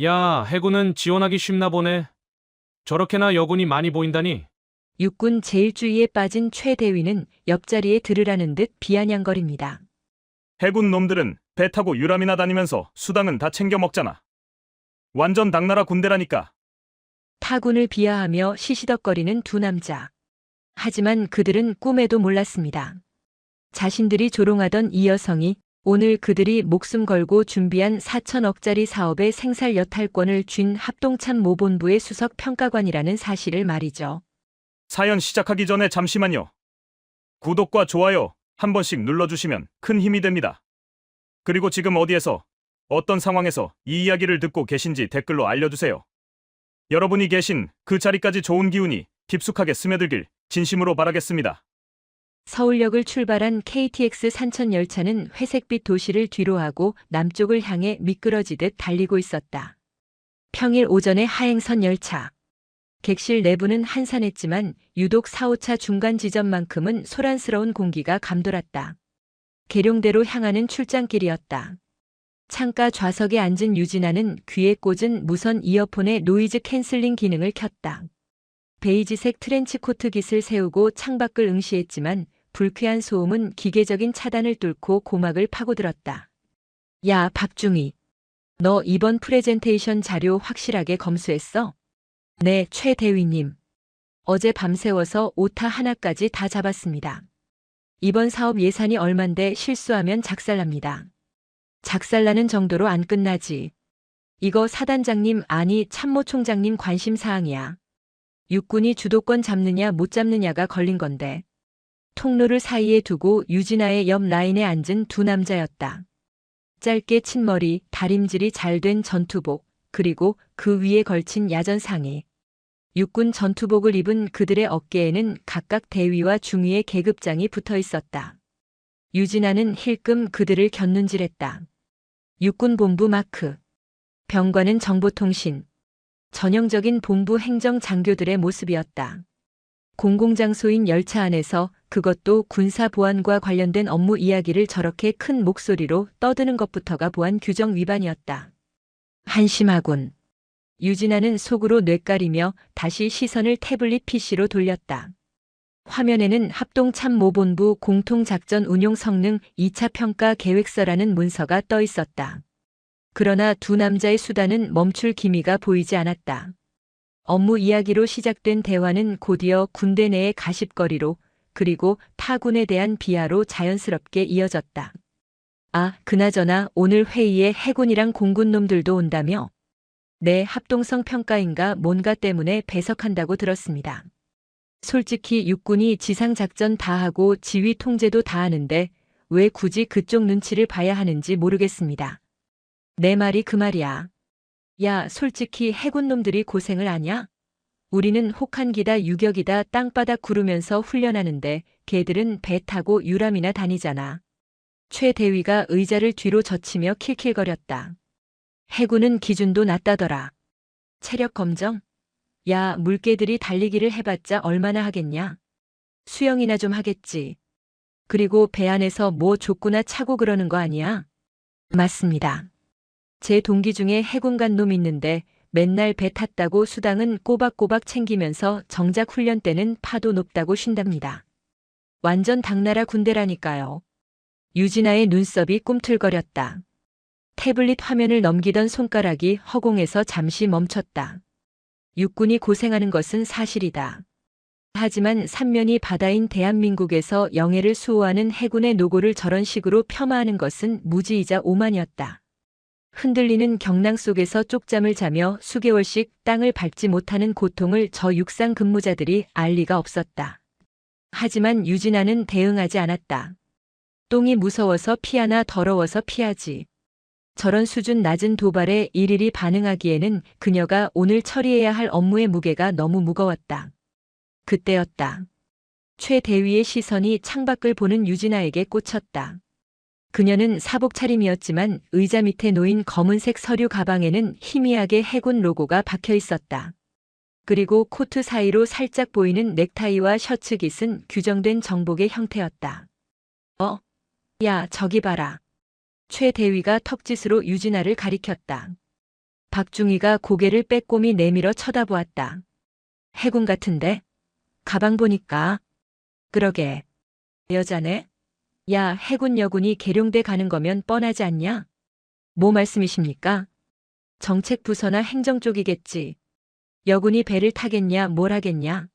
야, 해군은 지원하기 쉽나 보네. 저렇게나 여군이 많이 보인다니. 육군 제일주의에 빠진 최 대위는 옆자리에 들으라는 듯 비아냥거립니다. 해군 놈들은 배 타고 유람이나 다니면서 수당은 다 챙겨 먹잖아. 완전 당나라 군대라니까. 타군을 비하하며 시시덕거리는 두 남자. 하지만 그들은 꿈에도 몰랐습니다. 자신들이 조롱하던 이 여성이 오늘 그들이 목숨 걸고 준비한 4천억짜리 사업의 생살 여탈권을 쥔 합동참 모본부의 수석 평가관이라는 사실을 말이죠. 사연 시작하기 전에 잠시만요. 구독과 좋아요 한 번씩 눌러주시면 큰 힘이 됩니다. 그리고 지금 어디에서, 어떤 상황에서 이 이야기를 듣고 계신지 댓글로 알려주세요. 여러분이 계신 그 자리까지 좋은 기운이 깊숙하게 스며들길 진심으로 바라겠습니다. 서울역을 출발한 KTX 산천 열차는 회색빛 도시를 뒤로하고 남쪽을 향해 미끄러지듯 달리고 있었다. 평일 오전의 하행선 열차. 객실 내부는 한산했지만 유독 4, 5차 중간 지점만큼은 소란스러운 공기가 감돌았다. 계룡대로 향하는 출장길이었다. 창가 좌석에 앉은 유진아는 귀에 꽂은 무선 이어폰의 노이즈 캔슬링 기능을 켰다. 베이지색 트렌치코트 깃을 세우고 창밖을 응시했지만 불쾌한 소음은 기계적인 차단을 뚫고 고막을 파고들었다. 야, 박중희. 너 이번 프레젠테이션 자료 확실하게 검수했어? 네, 최 대위님. 어제 밤새워서 오타 하나까지 다 잡았습니다. 이번 사업 예산이 얼만데 실수하면 작살납니다. 작살나는 정도로 안 끝나지. 이거 사단장님 아니 참모총장님 관심사항이야. 육군이 주도권 잡느냐 못 잡느냐가 걸린 건데. 통로를 사이에 두고 유진아의 옆 라인에 앉은 두 남자였다. 짧게 친 머리, 다림질이 잘 된 전투복, 그리고 그 위에 걸친 야전 상의. 육군 전투복을 입은 그들의 어깨에는 각각 대위와 중위의 계급장이 붙어 있었다. 유진아는 힐끔 그들을 곁눈질했다. 육군본부 마크. 병관은 정보통신. 전형적인 본부 행정 장교들의 모습이었다. 공공장소인 열차 안에서 그것도 군사보안과 관련된 업무 이야기를 저렇게 큰 목소리로 떠드는 것부터가 보안 규정 위반이었다. 한심하군. 유진아는 속으로 뇌까리며 다시 시선을 태블릿 PC로 돌렸다. 화면에는 합동참모본부 공통작전 운용 성능 2차 평가 계획서라는 문서가 떠 있었다. 그러나 두 남자의 수다는 멈출 기미가 보이지 않았다. 업무 이야기로 시작된 대화는 곧이어 군대 내의 가십거리로 그리고 타군에 대한 비하로 자연스럽게 이어졌다. 아, 그나저나 오늘 회의에 해군이랑 공군 놈들도 온다며? 네, 합동성 평가인가 뭔가 때문에 배석한다고 들었습니다. 솔직히 육군이 지상작전 다 하고 지휘 통제도 다 하는데 왜 굳이 그쪽 눈치를 봐야 하는지 모르겠습니다. 내 말이 그 말이야. 야, 솔직히 해군 놈들이 고생을 하냐? 우리는 혹한기다 유격이다 땅바닥 구르면서 훈련하는데 걔들은 배 타고 유람이나 다니잖아. 최 대위가 의자를 뒤로 젖히며 킬킬거렸다. 해군은 기준도 낮다더라. 체력 검정? 야, 물개들이 달리기를 해봤자 얼마나 하겠냐? 수영이나 좀 하겠지. 그리고 배 안에서 뭐 족구나 차고 그러는 거 아니야? 맞습니다. 제 동기 중에 해군 간 놈 있는데 맨날 배 탔다고 수당은 꼬박꼬박 챙기면서 정작 훈련 때는 파도 높다고 쉰답니다. 완전 당나라 군대라니까요. 유진아의 눈썹이 꿈틀거렸다. 태블릿 화면을 넘기던 손가락이 허공에서 잠시 멈췄다. 육군이 고생하는 것은 사실이다. 하지만 삼면이 바다인 대한민국에서 영예를 수호하는 해군의 노고를 저런 식으로 폄하하는 것은 무지이자 오만이었다. 흔들리는 경랑 속에서 쪽잠을 자며 수개월씩 땅을 밟지 못하는 고통을 저 육상 근무자들이 알 리가 없었다. 하지만 유진아는 대응하지 않았다. 똥이 무서워서 피하나 더러워서 피하지. 저런 수준 낮은 도발에 일일이 반응하기에는 그녀가 오늘 처리해야 할 업무의 무게가 너무 무거웠다. 그때였다. 최 대위의 시선이 창밖을 보는 유진아에게 꽂혔다. 그녀는 사복 차림이었지만 의자 밑에 놓인 검은색 서류 가방에는 희미하게 해군 로고가 박혀 있었다. 그리고 코트 사이로 살짝 보이는 넥타이와 셔츠 깃은 규정된 정복의 형태였다. 야, 저기 봐라. 최 대위가 턱짓으로 유진아를 가리켰다. 박중희가 고개를 빼꼼히 내밀어 쳐다보았다. 해군 같은데? 가방 보니까. 그러게. 여자네? 야, 해군 여군이 계룡대 가는 거면 뻔하지 않냐? 뭐 말씀이십니까? 정책부서나 행정 쪽이겠지. 여군이 배를 타겠냐, 뭘 하겠냐?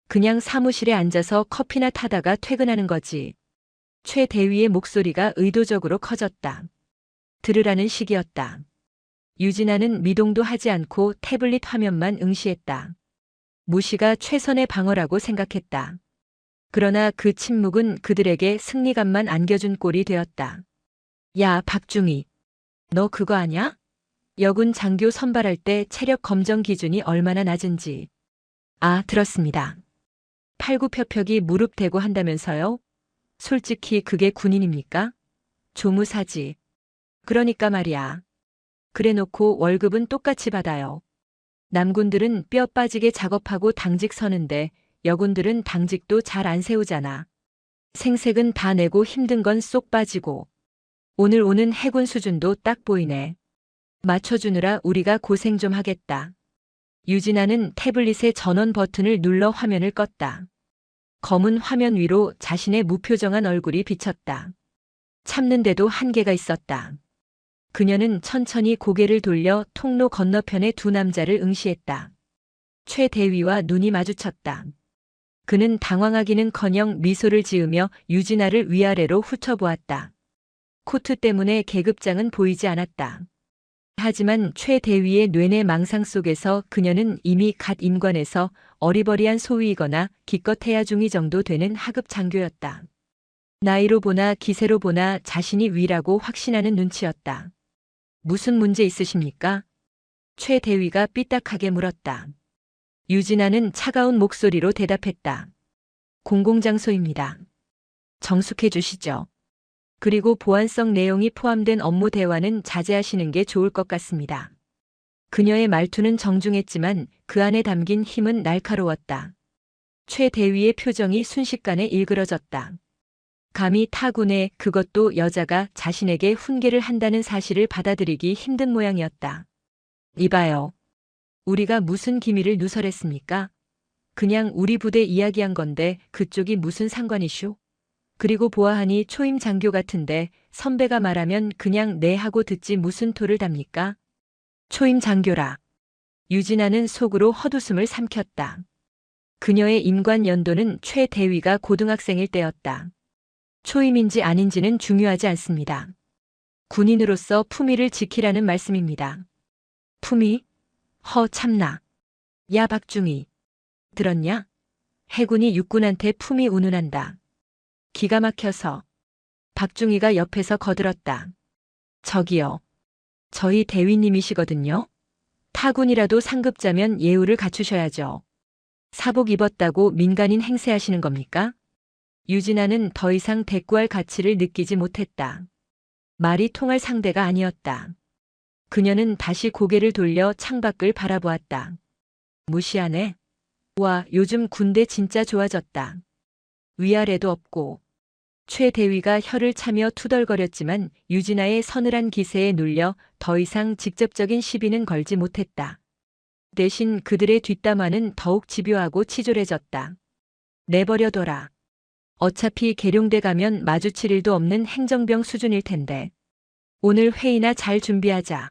그냥 사무실에 앉아서 커피나 타다가 퇴근하는 거지. 최 대위의 목소리가 의도적으로 커졌다. 들으라는 식이었다. 유진아는 미동도 하지 않고 태블릿 화면만 응시했다. 무시가 최선의 방어라고 생각했다. 그러나 그 침묵은 그들에게 승리감만 안겨준 꼴이 되었다. 야, 박중희. 너 그거 아냐? 여군 장교 선발할 때 체력 검정 기준이 얼마나 낮은지. 아, 들었습니다. 팔굽혀펴기 무릎 대고 한다면서요? 솔직히 그게 군인입니까? 조무사지. 그러니까 말이야. 그래놓고 월급은 똑같이 받아요. 남군들은 뼈 빠지게 작업하고 당직 서는데 여군들은 당직도 잘 안 세우잖아. 생색은 다 내고 힘든 건 쏙 빠지고. 오늘 오는 해군 수준도 딱 보이네. 맞춰주느라 우리가 고생 좀 하겠다. 유진아는 태블릿의 전원 버튼을 눌러 화면을 껐다. 검은 화면 위로 자신의 무표정한 얼굴이 비쳤다. 참는데도 한계가 있었다. 그녀는 천천히 고개를 돌려 통로 건너편의 두 남자를 응시했다. 최 대위와 눈이 마주쳤다. 그는 당황하기는커녕 미소를 지으며 유진아를 위아래로 훑어보았다. 코트 때문에 계급장은 보이지 않았다. 하지만 최 대위의 뇌내 망상 속에서 그녀는 이미 갓 임관에서 어리버리한 소위이거나 기껏 해야 중위 정도 되는 하급 장교였다. 나이로 보나 기세로 보나 자신이 위라고 확신하는 눈치였다. 무슨 문제 있으십니까? 최 대위가 삐딱하게 물었다. 유진아는 차가운 목소리로 대답했다. 공공장소입니다. 정숙해 주시죠. 그리고 보안성 내용이 포함된 업무 대화는 자제하시는 게 좋을 것 같습니다. 그녀의 말투는 정중했지만 그 안에 담긴 힘은 날카로웠다. 최 대위의 표정이 순식간에 일그러졌다. 감히 타군에 그것도 여자가 자신에게 훈계를 한다는 사실을 받아들이기 힘든 모양이었다. 이봐요. 우리가 무슨 기밀을 누설했습니까? 그냥 우리 부대 이야기한 건데 그쪽이 무슨 상관이쇼? 그리고 보아하니 초임 장교 같은데 선배가 말하면 그냥 네 하고 듣지 무슨 토를 답니까? 초임 장교라. 유진아는 속으로 헛웃음을 삼켰다. 그녀의 임관 연도는 최 대위가 고등학생일 때였다. 초임인지 아닌지는 중요하지 않습니다. 군인으로서 품위를 지키라는 말씀입니다. 품위? 참나. 야, 박중희. 들었냐? 해군이 육군한테 품위 운운한다. 기가 막혀서. 박중희가 옆에서 거들었다. 저기요. 저희 대위님이시거든요. 타군이라도 상급자면 예우를 갖추셔야죠. 사복 입었다고 민간인 행세하시는 겁니까? 유진아는 더 이상 대꾸할 가치를 느끼지 못했다. 말이 통할 상대가 아니었다. 그녀는 다시 고개를 돌려 창밖을 바라보았다. 무시하네. 와, 요즘 군대 진짜 좋아졌다. 위아래도 없고. 최 대위가 혀를 차며 투덜거렸지만 유진아의 서늘한 기세에 눌려 더 이상 직접적인 시비는 걸지 못했다. 대신 그들의 뒷담화는 더욱 집요하고 치졸해졌다. 내버려둬라. 어차피 계룡대 가면 마주칠 일도 없는 행정병 수준일 텐데. 오늘 회의나 잘 준비하자.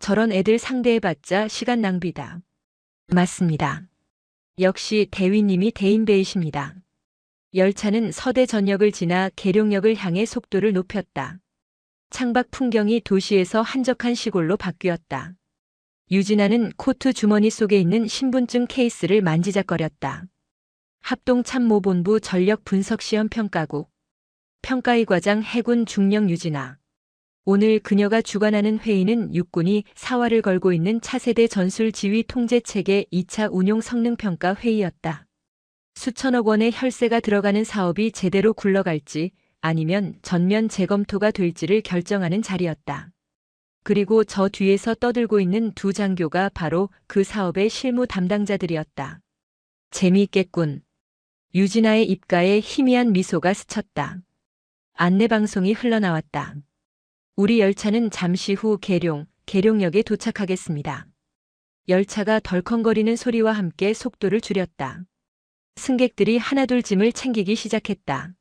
저런 애들 상대해봤자 시간 낭비다. 맞습니다. 역시 대위님이 대인배이십니다. 열차는 서대 전역을 지나 계룡역을 향해 속도를 높였다. 창밖 풍경이 도시에서 한적한 시골로 바뀌었다. 유진아는 코트 주머니 속에 있는 신분증 케이스를 만지작거렸다. 합동참모본부 전력분석시험평가국. 평가의 과장 해군 중령 유진아. 오늘 그녀가 주관하는 회의는 육군이 사활을 걸고 있는 차세대 전술 지휘 통제체계 2차 운용 성능평가 회의였다. 수천억 원의 혈세가 들어가는 사업이 제대로 굴러갈지 아니면 전면 재검토가 될지를 결정하는 자리였다. 그리고 저 뒤에서 떠들고 있는 두 장교가 바로 그 사업의 실무 담당자들이었다. 재미있겠군. 유진아의 입가에 희미한 미소가 스쳤다. 안내방송이 흘러나왔다. 우리 열차는 잠시 후 계룡, 계룡역에 도착하겠습니다. 열차가 덜컹거리는 소리와 함께 속도를 줄였다. 승객들이 하나둘 짐을 챙기기 시작했다.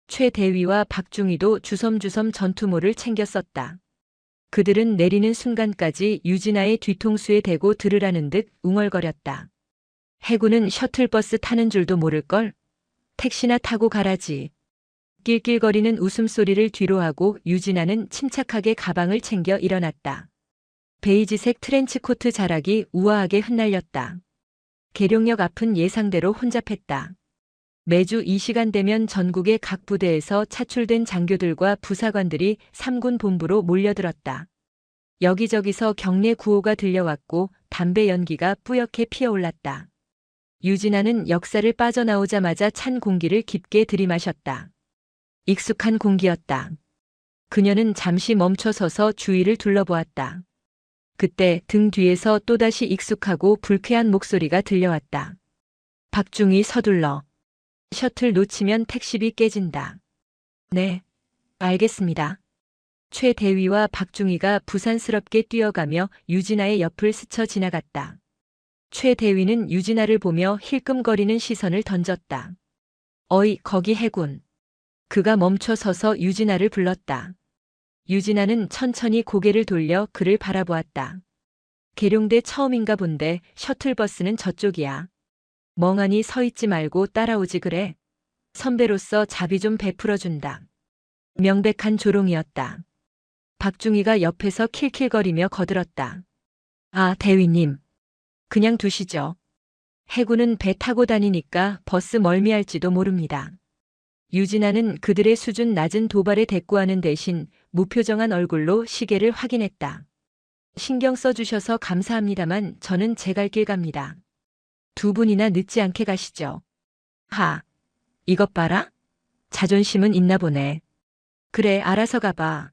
최 대위와 박중희도 주섬주섬 전투모를 챙겼었다. 그들은 내리는 순간까지 유진아의 뒤통수에 대고 들으라는 듯 웅얼거렸다. 해군은 셔틀버스 타는 줄도 모를걸? 택시나 타고 가라지. 낄낄거리는 웃음소리를 뒤로하고 유진아는 침착하게 가방을 챙겨 일어났다. 베이지색 트렌치코트 자락이 우아하게 흩날렸다. 계룡역 앞은 예상대로 혼잡했다. 매주 이 시간 되면 전국의 각 부대에서 차출된 장교들과 부사관들이 3군 본부로 몰려들었다. 여기저기서 경례 구호가 들려왔고 담배 연기가 뿌옇게 피어올랐다. 유진아는 역사를 빠져나오자마자 찬 공기를 깊게 들이마셨다. 익숙한 공기였다. 그녀는 잠시 멈춰서서 주위를 둘러보았다. 그때 등 뒤에서 또다시 익숙하고 불쾌한 목소리가 들려왔다. 박중희 서둘러. 셔틀 놓치면 택시비 깨진다. 네, 알겠습니다. 최 대위와 박중희가 부산스럽게 뛰어가며 유진아의 옆을 스쳐 지나갔다. 최 대위는 유진아를 보며 힐끔거리는 시선을 던졌다. 어이, 거기 해군. 그가 멈춰 서서 유진아를 불렀다. 유진아는 천천히 고개를 돌려 그를 바라보았다. 계룡대 처음인가 본데 셔틀버스는 저쪽이야. 멍하니 서 있지 말고 따라오지 그래. 선배로서 자비 좀 베풀어준다. 명백한 조롱이었다. 박중희가 옆에서 킬킬거리며 거들었다. 아, 대위님. 그냥 두시죠. 해군은 배 타고 다니니까 버스 멀미할지도 모릅니다. 유진아는 그들의 수준 낮은 도발에 대꾸하는 대신 무표정한 얼굴로 시계를 확인했다. 신경 써주셔서 감사합니다만 저는 제 갈 길 갑니다. 두 분이나 늦지 않게 가시죠. 하, 이것 봐라. 자존심은 있나 보네. 그래, 알아서 가봐.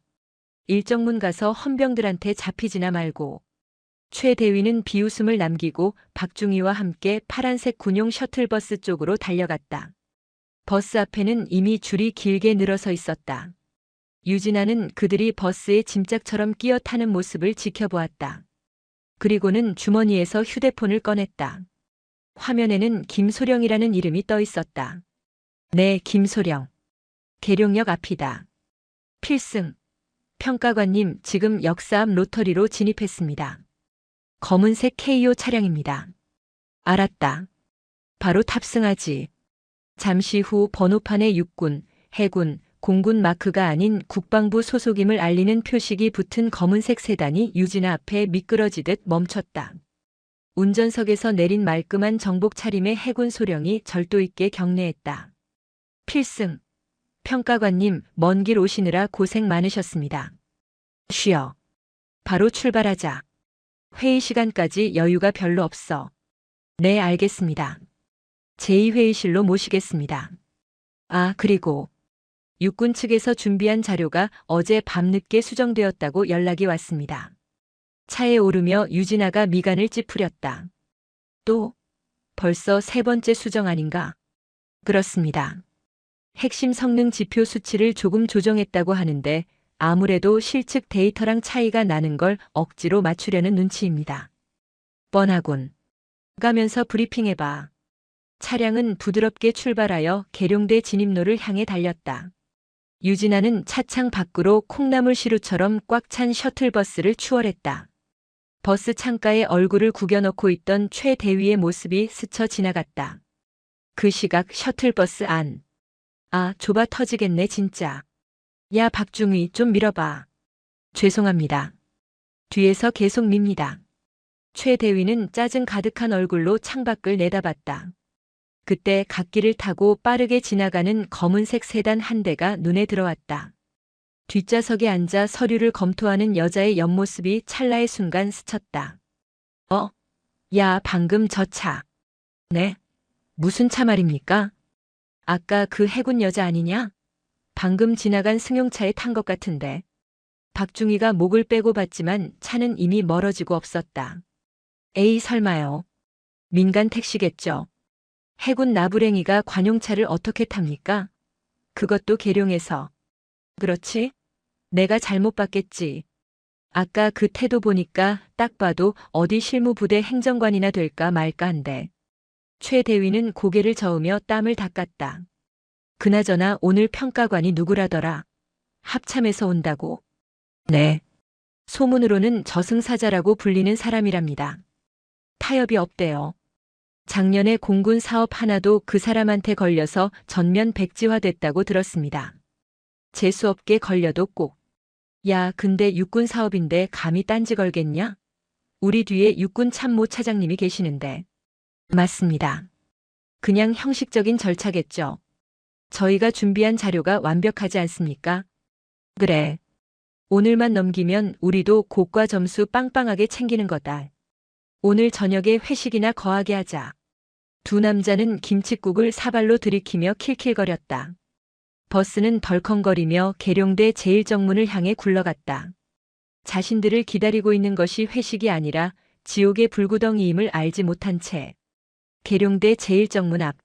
일정문 가서 헌병들한테 잡히지나 말고. 최 대위는 비웃음을 남기고 박중희와 함께 파란색 군용 셔틀버스 쪽으로 달려갔다. 버스 앞에는 이미 줄이 길게 늘어서 있었다. 유진아는 그들이 버스에 짐짝처럼 끼어 타는 모습을 지켜보았다. 그리고는 주머니에서 휴대폰을 꺼냈다. 화면에는 김소령이라는 이름이 떠 있었다. 네, 김소령. 계룡역 앞이다. 필승. 평가관님, 지금 역사 앞 로터리로 진입했습니다. 검은색 KO 차량입니다. 알았다. 바로 탑승하지. 잠시 후 번호판에 육군, 해군, 공군 마크가 아닌 국방부 소속임을 알리는 표식이 붙은 검은색 세단이 유진아 앞에 미끄러지듯 멈췄다. 운전석에서 내린 말끔한 정복 차림의 해군 소령이 절도 있게 경례했다. 필승. 평가관님, 먼 길 오시느라 고생 많으셨습니다. 쉬어. 바로 출발하자. 회의 시간까지 여유가 별로 없어. 네, 알겠습니다. 제2회의실로 모시겠습니다. 아, 그리고 육군 측에서 준비한 자료가 어제 밤늦게 수정되었다고 연락이 왔습니다. 차에 오르며 유진아가 미간을 찌푸렸다. 또? 벌써 세 번째 수정 아닌가? 그렇습니다. 핵심 성능 지표 수치를 조금 조정했다고 하는데 아무래도 실측 데이터랑 차이가 나는 걸 억지로 맞추려는 눈치입니다. 뻔하군. 가면서 브리핑해봐. 차량은 부드럽게 출발하여 계룡대 진입로를 향해 달렸다. 유진아는 차창 밖으로 콩나물 시루처럼 꽉 찬 셔틀버스를 추월했다. 버스 창가에 얼굴을 구겨넣고 있던 최 대위의 모습이 스쳐 지나갔다. 그 시각 셔틀버스 안. 아, 좁아 터지겠네 진짜. 야, 박중희 좀 밀어봐. 죄송합니다. 뒤에서 계속 밉니다. 최 대위는 짜증 가득한 얼굴로 창밖을 내다봤다. 그때 갓길을 타고 빠르게 지나가는 검은색 세단 한 대가 눈에 들어왔다. 뒷좌석에 앉아 서류를 검토하는 여자의 옆모습이 찰나의 순간 스쳤다. 야, 방금 저 차. 네? 무슨 차 말입니까? 아까 그 해군 여자 아니냐? 방금 지나간 승용차에 탄 것 같은데. 박중희가 목을 빼고 봤지만 차는 이미 멀어지고 없었다. 에이, 설마요. 민간 택시겠죠. 해군 나부랭이가 관용차를 어떻게 탑니까? 그것도 계룡에서. 그렇지? 내가 잘못 봤겠지. 아까 그 태도 보니까 딱 봐도 어디 실무부대 행정관이나 될까 말까 한데. 최 대위는 고개를 저으며 땀을 닦았다. 그나저나 오늘 평가관이 누구라더라? 합참에서 온다고. 네. 소문으로는 저승사자라고 불리는 사람이랍니다. 타협이 없대요. 작년에 공군 사업 하나도 그 사람한테 걸려서 전면 백지화됐다고 들었습니다. 재수없게 걸려도 꼭. 야, 근데 육군 사업인데 감히 딴지 걸겠냐? 우리 뒤에 육군 참모 차장님이 계시는데. 맞습니다. 그냥 형식적인 절차겠죠. 저희가 준비한 자료가 완벽하지 않습니까? 그래. 오늘만 넘기면 우리도 고과 점수 빵빵하게 챙기는 거다. 오늘 저녁에 회식이나 거하게 하자. 두 남자는 김칫국을 사발로 들이키며 킬킬거렸다. 버스는 덜컹거리며 계룡대 제1정문을 향해 굴러갔다. 자신들을 기다리고 있는 것이 회식이 아니라 지옥의 불구덩이임을 알지 못한 채 계룡대 제1정문 앞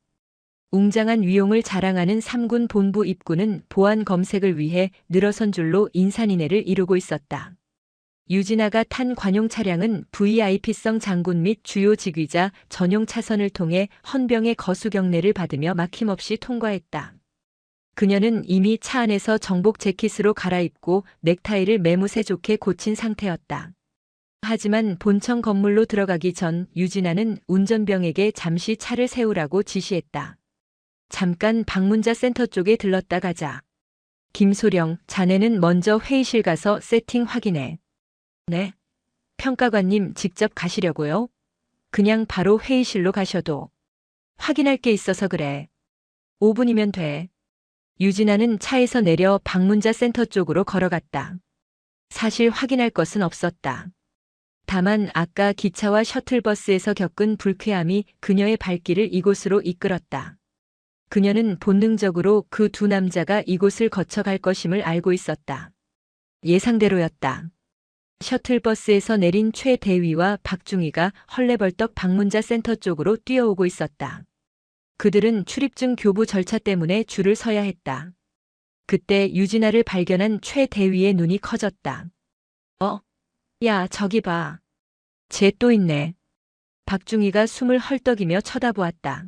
웅장한 위용을 자랑하는 3군 본부 입구는 보안 검색을 위해 늘어선 줄로 인산인해를 이루고 있었다. 유진아가 탄 관용 차량은 VIP성 장군 및 주요 직위자 전용 차선을 통해 헌병의 거수 경례를 받으며 막힘없이 통과했다. 그녀는 이미 차 안에서 정복 재킷으로 갈아입고 넥타이를 매무새 좋게 고친 상태였다. 하지만 본청 건물로 들어가기 전 유진아는 운전병에게 잠시 차를 세우라고 지시했다. 잠깐 방문자 센터 쪽에 들렀다 가자. 김소령, 자네는 먼저 회의실 가서 세팅 확인해. 네. 평가관님 직접 가시려고요? 그냥 바로 회의실로 가셔도. 확인할 게 있어서 그래. 5분이면 돼. 유진아는 차에서 내려 방문자 센터 쪽으로 걸어갔다. 사실 확인할 것은 없었다. 다만 아까 기차와 셔틀버스에서 겪은 불쾌함이 그녀의 발길을 이곳으로 이끌었다. 그녀는 본능적으로 그 두 남자가 이곳을 거쳐갈 것임을 알고 있었다. 예상대로였다. 셔틀버스에서 내린 최 대위와 박중희가 헐레벌떡 방문자 센터 쪽으로 뛰어오고 있었다. 그들은 출입증 교부 절차 때문에 줄을 서야 했다. 그때 유진아를 발견한 최 대위의 눈이 커졌다. 야, 저기 봐. 쟤 또 있네. 박중희가 숨을 헐떡이며 쳐다보았다.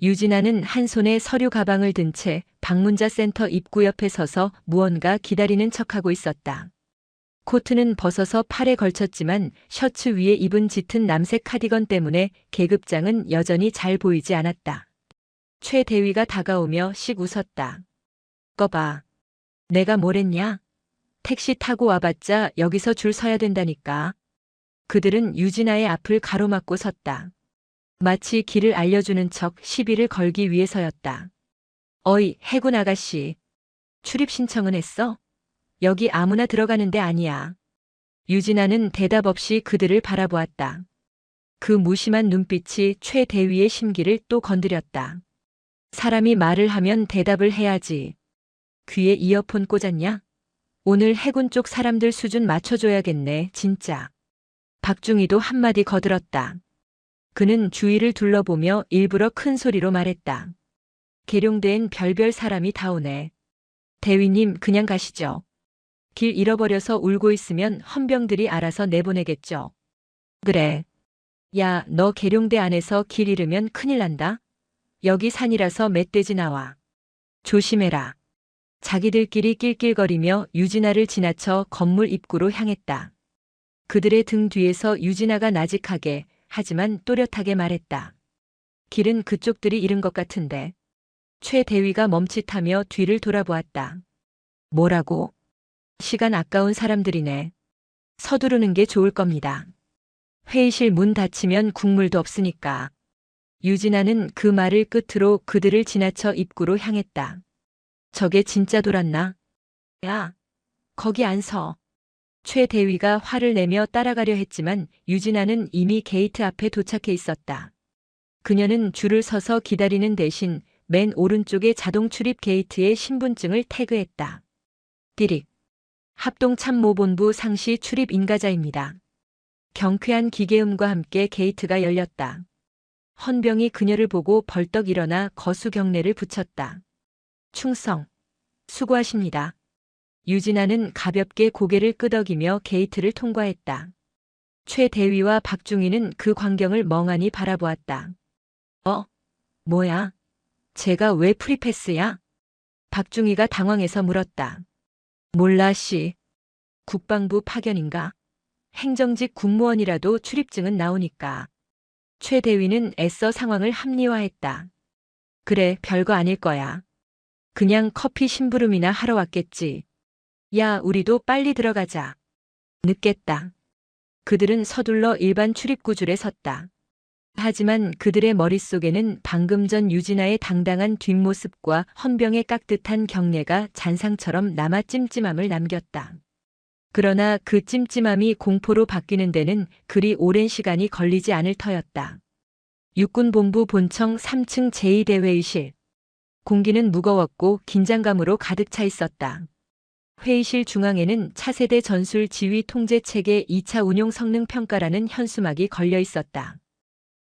유진아는 한 손에 서류 가방을 든 채 방문자 센터 입구 옆에 서서 무언가 기다리는 척하고 있었다. 코트는 벗어서 팔에 걸쳤지만 셔츠 위에 입은 짙은 남색 카디건 때문에 계급장은 여전히 잘 보이지 않았다. 최 대위가 다가오며 씩 웃었다. 꺼봐. 내가 뭐랬냐? 택시 타고 와봤자 여기서 줄 서야 된다니까. 그들은 유진아의 앞을 가로막고 섰다. 마치 길을 알려주는 척 시비를 걸기 위해서였다. 어이, 해군 아가씨. 출입 신청은 했어? 여기 아무나 들어가는 데 아니야. 유진아는 대답 없이 그들을 바라보았다. 그 무심한 눈빛이 최 대위의 심기를 또 건드렸다. 사람이 말을 하면 대답을 해야지. 귀에 이어폰 꽂았냐? 오늘 해군 쪽 사람들 수준 맞춰줘야겠네, 진짜. 박중희도 한마디 거들었다. 그는 주위를 둘러보며 일부러 큰 소리로 말했다. 계룡대엔 별별 사람이 다 오네. 대위님, 그냥 가시죠. 길 잃어버려서 울고 있으면 헌병들이 알아서 내보내겠죠. 그래. 야, 너 계룡대 안에서 길 잃으면 큰일 난다. 여기 산이라서 멧돼지 나와. 조심해라. 자기들끼리 낄낄거리며 유진아를 지나쳐 건물 입구로 향했다. 그들의 등 뒤에서 유진아가 나직하게 하지만 또렷하게 말했다. 길은 그쪽들이 잃은 것 같은데. 최 대위가 멈칫하며 뒤를 돌아보았다. 뭐라고? 시간 아까운 사람들이네. 서두르는 게 좋을 겁니다. 회의실 문 닫히면 국물도 없으니까. 유진아는 그 말을 끝으로 그들을 지나쳐 입구로 향했다. 저게 진짜 돌았나? 야, 거기 안 서. 최 대위가 화를 내며 따라가려 했지만 유진아는 이미 게이트 앞에 도착해 있었다. 그녀는 줄을 서서 기다리는 대신 맨 오른쪽의 자동 출입 게이트에 신분증을 태그했다. 띠릭. 합동참모본부 상시 출입 인가자입니다. 경쾌한 기계음과 함께 게이트가 열렸다. 헌병이 그녀를 보고 벌떡 일어나 거수 경례를 붙였다. 충성. 수고하십니다. 유진아는 가볍게 고개를 끄덕이며 게이트를 통과했다. 최 대위와 박중희는 그 광경을 멍하니 바라보았다. 뭐야? 제가 왜 프리패스야? 박중희가 당황해서 물었다. 몰라 씨. 국방부 파견인가? 행정직 군무원이라도 출입증은 나오니까. 최 대위는 애써 상황을 합리화했다. 그래, 별거 아닐 거야. 그냥 커피 심부름이나 하러 왔겠지. 야, 우리도 빨리 들어가자. 늦겠다. 그들은 서둘러 일반 출입구줄에 섰다. 하지만 그들의 머릿속에는 방금 전 유진아의 당당한 뒷모습과 헌병의 깍듯한 경례가 잔상처럼 남아 찜찜함을 남겼다. 그러나 그 찜찜함이 공포로 바뀌는 데는 그리 오랜 시간이 걸리지 않을 터였다. 육군본부 본청 3층 제2대회의실. 공기는 무거웠고 긴장감으로 가득 차 있었다. 회의실 중앙에는 차세대 전술 지휘 통제 체계 2차 운용 성능 평가라는 현수막이 걸려 있었다.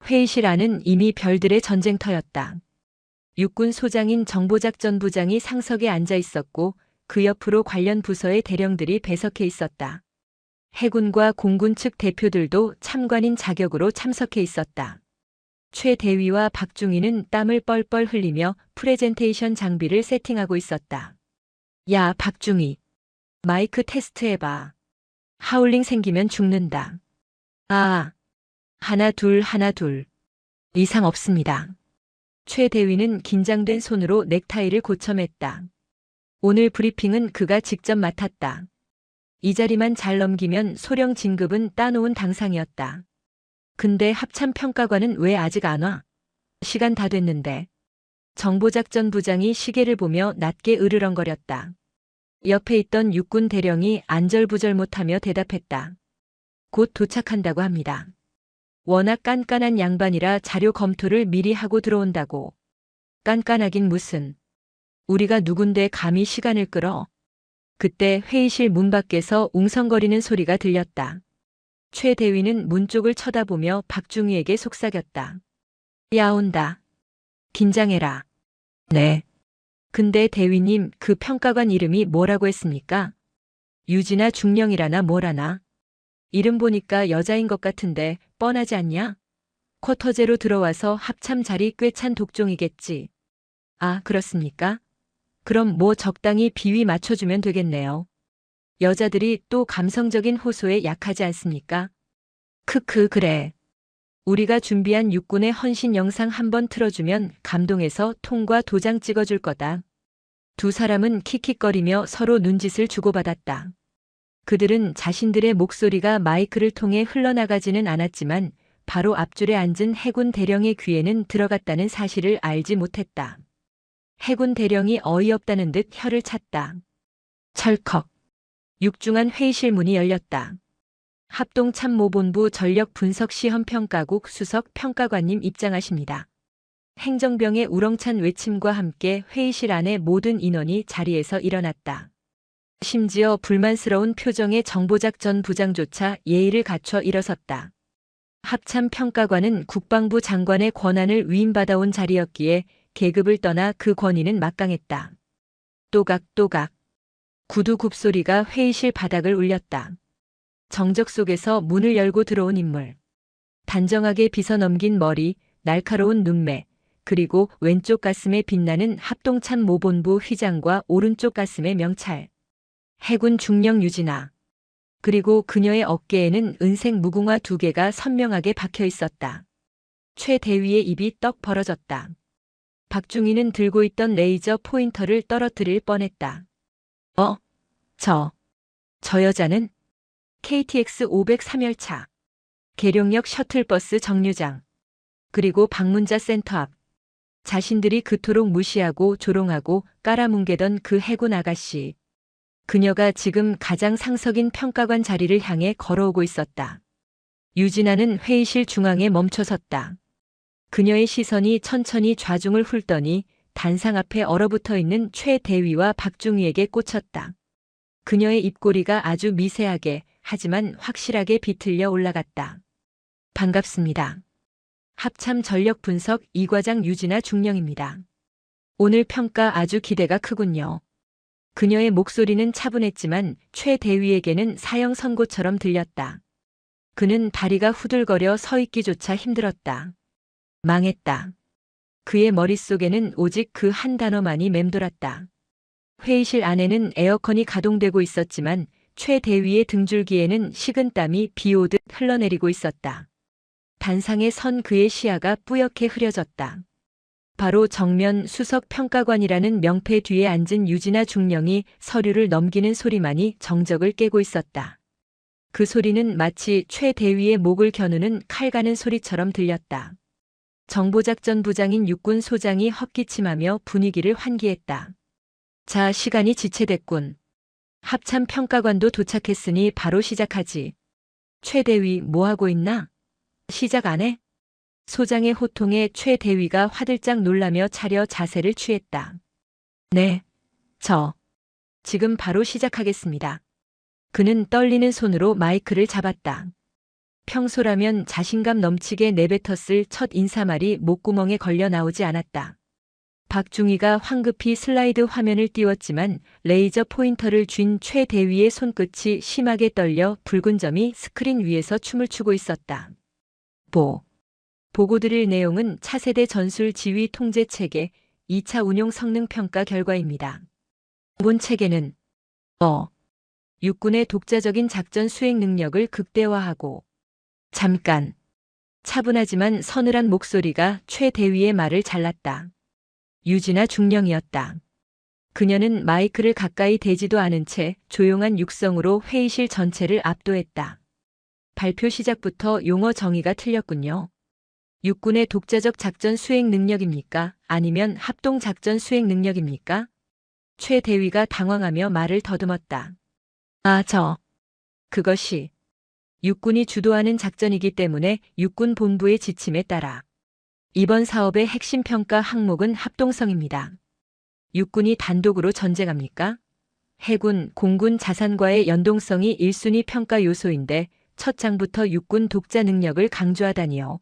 회의실 안은 이미 별들의 전쟁터였다. 육군 소장인 정보작전부장이 상석에 앉아 있었고 그 옆으로 관련 부서의 대령들이 배석해 있었다. 해군과 공군 측 대표들도 참관인 자격으로 참석해 있었다. 최 대위와 박중희는 땀을 뻘뻘 흘리며 프레젠테이션 장비를 세팅하고 있었다. 야, 박중희. 마이크 테스트 해봐. 하울링 생기면 죽는다. 하나 둘. 이상 없습니다. 최 대위는 긴장된 손으로 넥타이를 고쳐맸다. 오늘 브리핑은 그가 직접 맡았다. 이 자리만 잘 넘기면 소령 진급은 따놓은 당상이었다. 근데 합참평가관은 왜 아직 안 와? 시간 다 됐는데. 정보작전부장이 시계를 보며 낮게 으르렁거렸다. 옆에 있던 육군 대령이 안절부절 못하며 대답했다. 곧 도착한다고 합니다. 워낙 깐깐한 양반이라 자료 검토를 미리 하고 들어온다고. 깐깐하긴 무슨. 우리가 누군데 감히 시간을 끌어. 그때 회의실 문 밖에서 웅성거리는 소리가 들렸다. 최 대위는 문 쪽을 쳐다보며 박중희에게 속삭였다. 야, 온다. 긴장해라. 네. 근데 대위님, 그 평가관 이름이 뭐라고 했습니까? 유진아 중령이라나 뭐라나? 이름 보니까 여자인 것 같은데 뻔하지 않냐? 쿼터제로 들어와서 합참 자리 꽤 찬 독종이겠지. 아, 그렇습니까? 그럼 뭐 적당히 비위 맞춰주면 되겠네요. 여자들이 또 감성적인 호소에 약하지 않습니까? 크크, 그래. 우리가 준비한 육군의 헌신 영상 한번 틀어주면 감동해서 통과 도장 찍어줄 거다. 두 사람은 킥킥거리며 서로 눈짓을 주고받았다. 그들은 자신들의 목소리가 마이크를 통해 흘러나가지는 않았지만 바로 앞줄에 앉은 해군 대령의 귀에는 들어갔다는 사실을 알지 못했다. 해군 대령이 어이없다는 듯 혀를 찼다. 철컥. 육중한 회의실 문이 열렸다. 합동참모본부 전력분석시험평가국 수석 평가관님 입장하십니다. 행정병의 우렁찬 외침과 함께 회의실 안의 모든 인원이 자리에서 일어났다. 심지어 불만스러운 표정의 정보작전 부장조차 예의를 갖춰 일어섰다. 합참평가관은 국방부 장관의 권한을 위임받아온 자리였기에 계급을 떠나 그 권위는 막강했다. 또각또각. 구두 굽소리가 회의실 바닥을 울렸다. 정적 속에서 문을 열고 들어온 인물. 단정하게 빗어넘긴 머리, 날카로운 눈매, 그리고 왼쪽 가슴에 빛나는 합동참모본부 휘장과 오른쪽 가슴의 명찰. 해군 중령 유진아. 그리고 그녀의 어깨에는 은색 무궁화 2개가 선명하게 박혀 있었다. 최 대위의 입이 떡 벌어졌다. 박중희는 들고 있던 레이저 포인터를 떨어뜨릴 뻔했다. 저 여자는? KTX 503열차. 계룡역 셔틀버스 정류장. 그리고 방문자 센터 앞. 자신들이 그토록 무시하고 조롱하고 깔아뭉개던 그 해군 아가씨. 그녀가 지금 가장 상석인 평가관 자리를 향해 걸어오고 있었다. 유진아는 회의실 중앙에 멈춰섰다. 그녀의 시선이 천천히 좌중을 훑더니 단상 앞에 얼어붙어 있는 최 대위와 박중희에게 꽂혔다. 그녀의 입꼬리가 아주 미세하게 하지만 확실하게 비틀려 올라갔다. 반갑습니다. 합참 전력 분석 2과장 유진아 중령입니다. 오늘 평가 아주 기대가 크군요. 그녀의 목소리는 차분했지만 최 대위에게는 사형 선고처럼 들렸다. 그는 다리가 후들거려 서 있기조차 힘들었다. 망했다. 그의 머릿속에는 오직 그 한 단어만이 맴돌았다. 회의실 안에는 에어컨이 가동되고 있었지만 최 대위의 등줄기에는 식은땀이 비 오듯 흘러내리고 있었다. 단상에 선 그의 시야가 뿌옇게 흐려졌다. 바로 정면 수석 평가관이라는 명패 뒤에 앉은 유진아 중령이 서류를 넘기는 소리만이 정적을 깨고 있었다. 그 소리는 마치 최 대위의 목을 겨누는 칼 가는 소리처럼 들렸다. 정보작전부장인 육군 소장이 헛기침하며 분위기를 환기했다. 자, 시간이 지체됐군. 합참 평가관도 도착했으니 바로 시작하지. 최 대위 뭐하고 있나? 시작 안 해? 소장의 호통에 최 대위가 화들짝 놀라며 차려 자세를 취했다. 네, 지금 바로 시작하겠습니다. 그는 떨리는 손으로 마이크를 잡았다. 평소라면 자신감 넘치게 내뱉었을 첫 인사말이 목구멍에 걸려 나오지 않았다. 박중희가 황급히 슬라이드 화면을 띄웠지만 레이저 포인터를 쥔 최 대위의 손끝이 심하게 떨려 붉은 점이 스크린 위에서 춤을 추고 있었다. 보고드릴 내용은 차세대 전술 지휘 통제 체계 2차 운용 성능 평가 결과입니다. 본 체계는 육군의 독자적인 작전 수행 능력을 극대화하고 잠깐. 차분하지만 서늘한 목소리가 최 대위의 말을 잘랐다. 유진아 중령이었다. 그녀는 마이크를 가까이 대지도 않은 채 조용한 육성으로 회의실 전체를 압도했다. 발표 시작부터 용어 정의가 틀렸군요. 육군의 독자적 작전 수행 능력입니까? 아니면 합동 작전 수행 능력입니까? 최 대위가 당황하며 말을 더듬었다. 그것이 육군이 주도하는 작전이기 때문에 육군 본부의 지침에 따라 이번 사업의 핵심 평가 항목은 합동성입니다. 육군이 단독으로 전쟁합니까? 해군, 공군 자산과의 연동성이 1순위 평가 요소인데 첫 장부터 육군 독자 능력을 강조하다니요.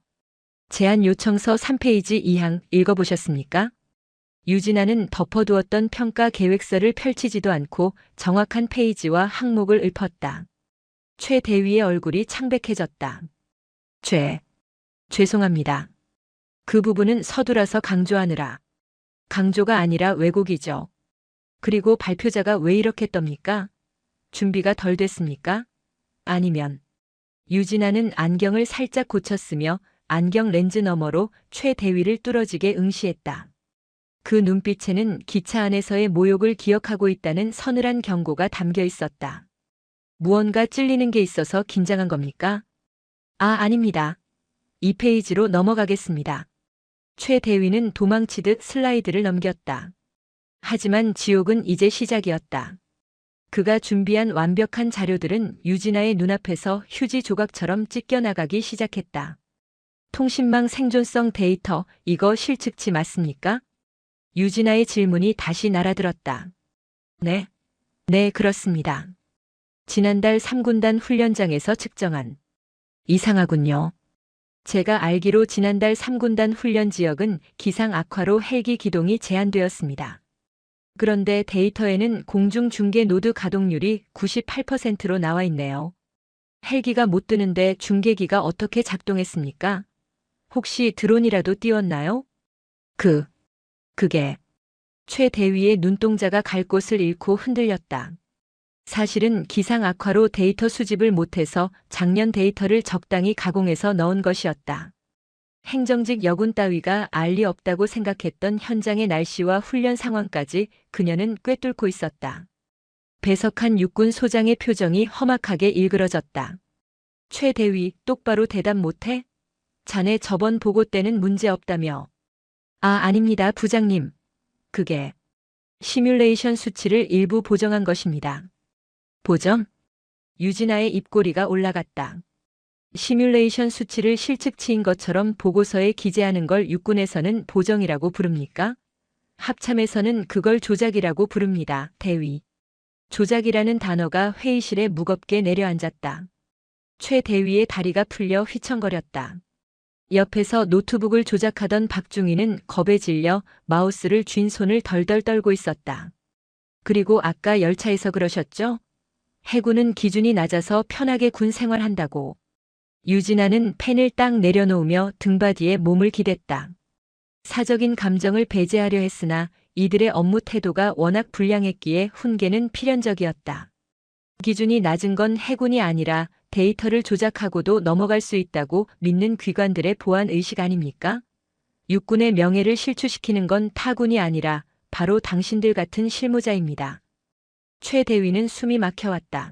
제안 요청서 3페이지 2항 읽어보셨습니까? 유진아는 덮어두었던 평가 계획서를 펼치지도 않고 정확한 페이지와 항목을 읊었다. 최 대위의 얼굴이 창백해졌다. 죄송합니다. 그 부분은 서두라서 강조하느라. 강조가 아니라 왜곡이죠. 그리고 발표자가 왜 이렇게 떱니까? 준비가 덜 됐습니까? 아니면 유진아는 안경을 살짝 고쳤으며 안경 렌즈 너머로 최 대위를 뚫어지게 응시했다. 그 눈빛에는 기차 안에서의 모욕을 기억하고 있다는 서늘한 경고가 담겨 있었다. 무언가 찔리는 게 있어서 긴장한 겁니까? 아닙니다. 2페이지로 넘어가겠습니다. 최 대위는 도망치듯 슬라이드를 넘겼다. 하지만 지옥은 이제 시작이었다. 그가 준비한 완벽한 자료들은 유진아의 눈앞에서 휴지 조각처럼 찢겨나가기 시작했다. 통신망 생존성 데이터, 이거 실측치 맞습니까? 유진아의 질문이 다시 날아들었다. 네, 그렇습니다. 지난달 3군단 훈련장에서 측정한. 이상하군요. 제가 알기로 지난달 3군단 훈련 지역은 기상 악화로 헬기 기동이 제한되었습니다. 그런데 데이터에는 공중 중계 노드 가동률이 98%로 나와 있네요. 헬기가 못 뜨는데 중계기가 어떻게 작동했습니까? 혹시 드론이라도 띄웠나요? 그게. 최 대위의 눈동자가 갈 곳을 잃고 흔들렸다. 사실은 기상 악화로 데이터 수집을 못해서 작년 데이터를 적당히 가공해서 넣은 것이었다. 행정직 여군 따위가 알 리 없다고 생각했던 현장의 날씨와 훈련 상황까지 그녀는 꿰뚫고 있었다. 배석한 육군 소장의 표정이 험악하게 일그러졌다. 최 대위, 똑바로 대답 못해? 자네 저번 보고 때는 문제 없다며. 아닙니다, 부장님. 그게 시뮬레이션 수치를 일부 보정한 것입니다. 보정? 유진아의 입꼬리가 올라갔다. 시뮬레이션 수치를 실측치인 것처럼 보고서에 기재하는 걸 육군에서는 보정이라고 부릅니까? 합참에서는 그걸 조작이라고 부릅니다, 대위. 조작이라는 단어가 회의실에 무겁게 내려앉았다. 최 대위의 다리가 풀려 휘청거렸다. 옆에서 노트북을 조작하던 박중희는 겁에 질려 마우스를 쥔 손을 덜덜 떨고 있었다. 그리고 아까 열차에서 그러셨죠? 해군은 기준이 낮아서 편하게 군 생활한다고. 유진아는 펜을 딱 내려놓으며 등받이에 몸을 기댔다. 사적인 감정을 배제하려 했으나 이들의 업무 태도가 워낙 불량했기에 훈계는 필연적이었다. 기준이 낮은 건 해군이 아니라 데이터를 조작하고도 넘어갈 수 있다고 믿는 귀관들의 보안 의식 아닙니까? 육군의 명예를 실추시키는 건 타군이 아니라 바로 당신들 같은 실무자입니다. 최 대위는 숨이 막혀왔다.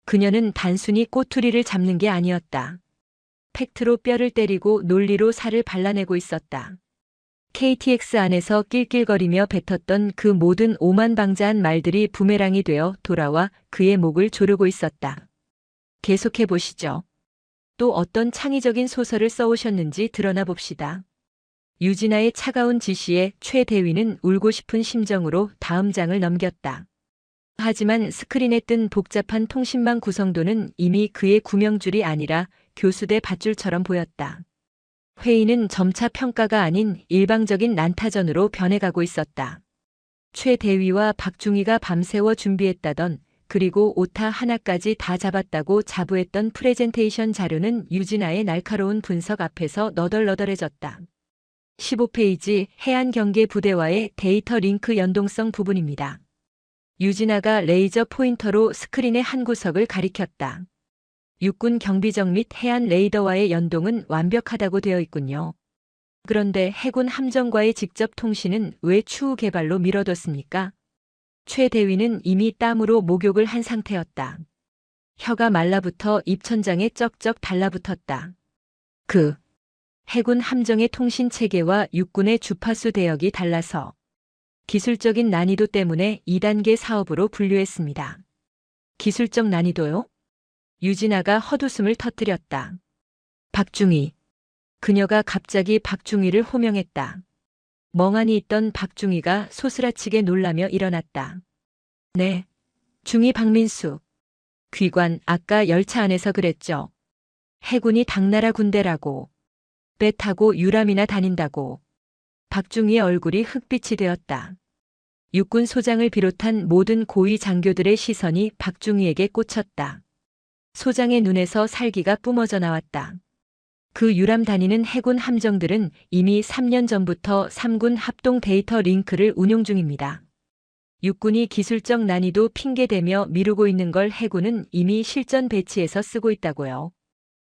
그녀는 단순히 꼬투리를 잡는 게 아니었다. 팩트로 뼈를 때리고 논리로 살을 발라내고 있었다. KTX 안에서 낄낄거리며 뱉었던 그 모든 오만방자한 말들이 부메랑이 되어 돌아와 그의 목을 조르고 있었다. 계속해 보시죠. 또 어떤 창의적인 소설을 써오셨는지 드러나 봅시다. 유진아의 차가운 지시에 최 대위는 울고 싶은 심정으로 다음 장을 넘겼다. 하지만 스크린에 뜬 복잡한 통신망 구성도는 이미 그의 구명줄이 아니라 교수대 밧줄처럼 보였다. 회의는 점차 평가가 아닌 일방적인 난타전으로 변해가고 있었다. 최 대위와 박중희가 밤새워 준비했다던 그리고 오타 하나까지 다 잡았다고 자부했던 프레젠테이션 자료는 유진아의 날카로운 분석 앞에서 너덜너덜해졌다. 15페이지 해안경계 부대와의 데이터 링크 연동성 부분입니다. 유진아가 레이저 포인터로 스크린의 한 구석을 가리켰다. 육군 경비정 및 해안 레이더와의 연동은 완벽하다고 되어 있군요. 그런데 해군 함정과의 직접 통신은 왜 추후 개발로 미뤄뒀습니까? 최 대위는 이미 땀으로 목욕을 한 상태였다. 혀가 말라붙어 입천장에 쩍쩍 달라붙었다. 해군 함정의 통신 체계와 육군의 주파수 대역이 달라서 기술적인 난이도 때문에 2단계 사업으로 분류했습니다. 기술적 난이도요? 유진아가 헛웃음을 터뜨렸다. 박중희. 그녀가 갑자기 박중희를 호명했다. 멍하니 있던 박중희가 소스라치게 놀라며 일어났다. 네. 중희 박민수. 귀관, 아까 열차 안에서 그랬죠. 해군이 당나라 군대라고. 배 타고 유람이나 다닌다고. 박중희의 얼굴이 흑빛이 되었다. 육군 소장을 비롯한 모든 고위 장교들의 시선이 박중희에게 꽂혔다. 소장의 눈에서 살기가 뿜어져 나왔다. 그 유람 다니는 해군 함정들은 이미 3년 전부터 3군 합동 데이터 링크를 운용 중입니다. 육군이 기술적 난이도 핑계대며 미루고 있는 걸 해군은 이미 실전 배치해서 쓰고 있다고요.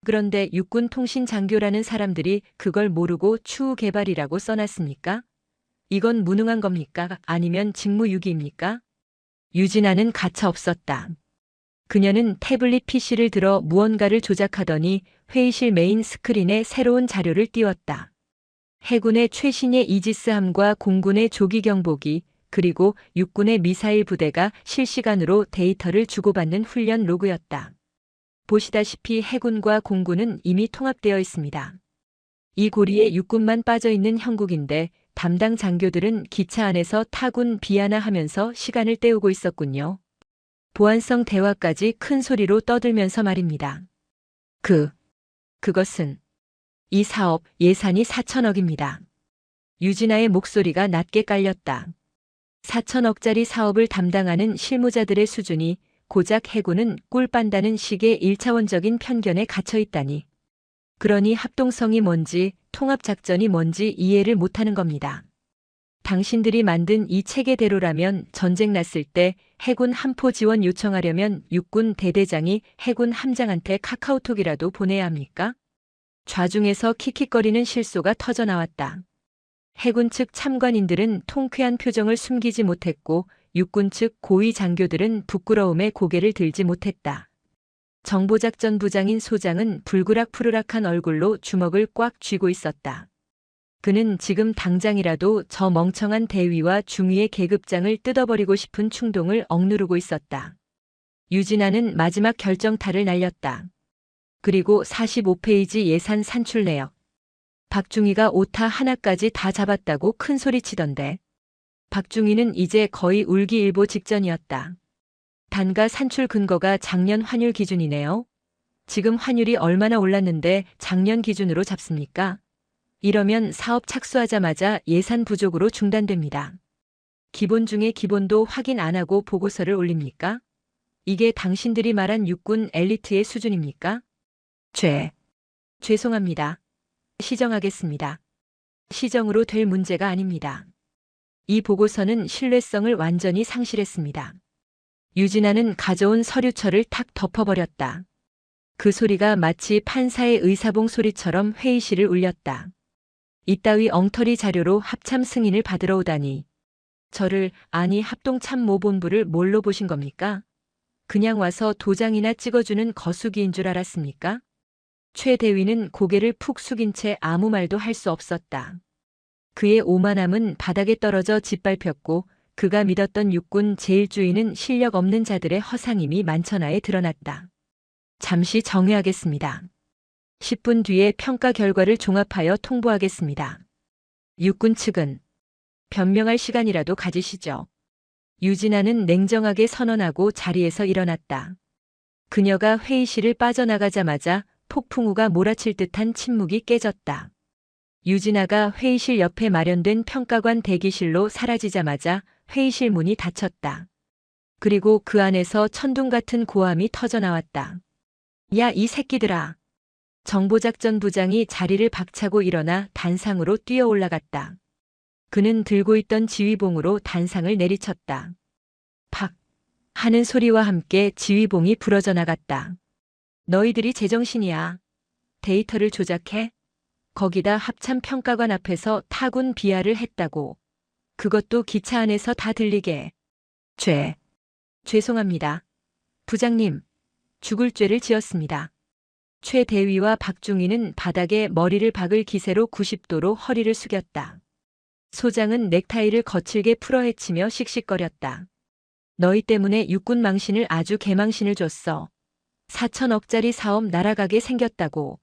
그런데 육군 통신 장교라는 사람들이 그걸 모르고 추후 개발이라고 써놨습니까? 이건 무능한 겁니까? 아니면 직무유기입니까? 유진아는 가차없었다. 그녀는 태블릿 PC를 들어 무언가를 조작하더니 회의실 메인 스크린에 새로운 자료를 띄웠다. 해군의 최신의 이지스함과 공군의 조기 경보기, 그리고 육군의 미사일 부대가 실시간으로 데이터를 주고받는 훈련 로그였다. 보시다시피 해군과 공군은 이미 통합되어 있습니다. 이 고리에 육군만 빠져있는 형국인데 담당 장교들은 기차 안에서 타군 비하나하면서 시간을 때우고 있었군요. 보안성 대화까지 큰 소리로 떠들면서 말입니다. 그것은 이 사업 예산이 4천억입니다. 유진아의 목소리가 낮게 깔렸다. 4천억짜리 사업을 담당하는 실무자들의 수준이 고작 해군은 꿀 빤다는 식의 1차원적인 편견에 갇혀 있다니. 그러니 합동성이 뭔지 통합작전이 뭔지 이해를 못하는 겁니다. 당신들이 만든 이 체계대로라면 전쟁 났을 때 해군 함포 지원 요청하려면 육군 대대장이 해군 함장한테 카카오톡이라도 보내야 합니까? 좌중에서 킥킥거리는 실소가 터져나왔다. 해군 측 참관인들은 통쾌한 표정을 숨기지 못했고 육군 측 고위 장교들은 부끄러움에 고개를 들지 못했다. 정보작전 부장인 소장은 불그락푸르락한 얼굴로 주먹을 꽉 쥐고 있었다. 그는 지금 당장이라도 저 멍청한 대위와 중위의 계급장을 뜯어버리고 싶은 충동을 억누르고 있었다. 유진아는 마지막 결정타를 날렸다. 그리고 45페이지 예산 산출 내역. 박중희가 오타 하나까지 다 잡았다고 큰 소리치던데. 박중희는 이제 거의 울기일보 직전이었다. 단가 산출 근거가 작년 환율 기준이네요. 지금 환율이 얼마나 올랐는데 작년 기준으로 잡습니까? 이러면 사업 착수하자마자 예산 부족으로 중단됩니다. 기본 중에 기본도 확인 안 하고 보고서를 올립니까? 이게 당신들이 말한 육군 엘리트의 수준입니까? 죄송합니다. 시정하겠습니다. 시정으로 될 문제가 아닙니다. 이 보고서는 신뢰성을 완전히 상실했습니다. 유진아는 가져온 서류철을 탁 덮어버렸다. 그 소리가 마치 판사의 의사봉 소리처럼 회의실을 울렸다. 이따위 엉터리 자료로 합참 승인을 받으러 오다니. 저를, 아니 합동참모본부를 뭘로 보신 겁니까? 그냥 와서 도장이나 찍어주는 거수기인 줄 알았습니까? 최 대위는 고개를 푹 숙인 채 아무 말도 할 수 없었다. 그의 오만함은 바닥에 떨어져 짓밟혔고 그가 믿었던 육군 제1주의는 실력 없는 자들의 허상임이 만천하에 드러났다. 잠시 정회하겠습니다. 10분 뒤에 평가 결과를 종합하여 통보하겠습니다. 육군 측은 변명할 시간이라도 가지시죠. 유진아는 냉정하게 선언하고 자리에서 일어났다. 그녀가 회의실을 빠져나가자마자 폭풍우가 몰아칠 듯한 침묵이 깨졌다. 유진아가 회의실 옆에 마련된 평가관 대기실로 사라지자마자 회의실 문이 닫혔다. 그리고 그 안에서 천둥 같은 고함이 터져나왔다. 야, 이 새끼들아. 정보작전부장이 자리를 박차고 일어나 단상으로 뛰어 올라갔다. 그는 들고 있던 지휘봉으로 단상을 내리쳤다. 팍! 하는 소리와 함께 지휘봉이 부러져 나갔다. 너희들이 제정신이야. 데이터를 조작해? 거기다 합참평가관 앞에서 타군 비하를 했다고. 그것도 기차 안에서 다 들리게. 죄송합니다. 부장님, 죽을 죄를 지었습니다. 최 대위와 박중희는 바닥에 머리를 박을 기세로 90도로 허리를 숙였다. 소장은 넥타이를 거칠게 풀어헤치며 씩씩거렸다. 너희 때문에 육군 망신을 아주 개망신을 줬어. 4천억짜리 사업 날아가게 생겼다고.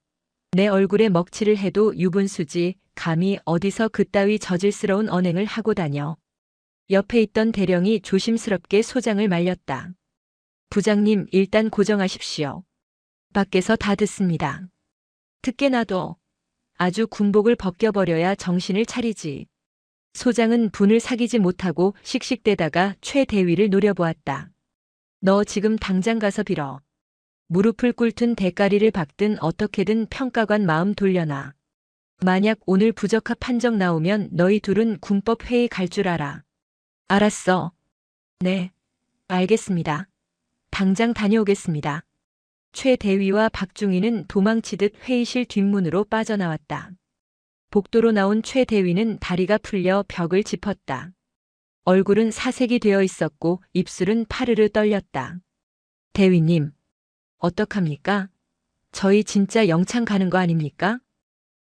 내 얼굴에 먹칠을 해도 유분수지 감히 어디서 그따위 저질스러운 언행을 하고 다녀. 옆에 있던 대령이 조심스럽게 소장을 말렸다. 부장님, 일단 고정하십시오. 밖에서 다 듣습니다. 듣게 놔둬. 아주 군복을 벗겨버려야 정신을 차리지. 소장은 분을 사귀지 못하고 씩씩대다가 최 대위를 노려보았다. 너 지금 당장 가서 빌어. 무릎을 꿇든 대가리를 박든 어떻게든 평가관 마음 돌려놔. 만약 오늘 부적합 판정 나오면 너희 둘은 군법 회의 갈 줄 알아. 알았어. 네. 알겠습니다. 당장 다녀오겠습니다. 최 대위와 박중희는 도망치듯 회의실 뒷문으로 빠져나왔다. 복도로 나온 최 대위는 다리가 풀려 벽을 짚었다. 얼굴은 사색이 되어 있었고 입술은 파르르 떨렸다. 대위님, 어떡합니까? 저희 진짜 영창 가는 거 아닙니까?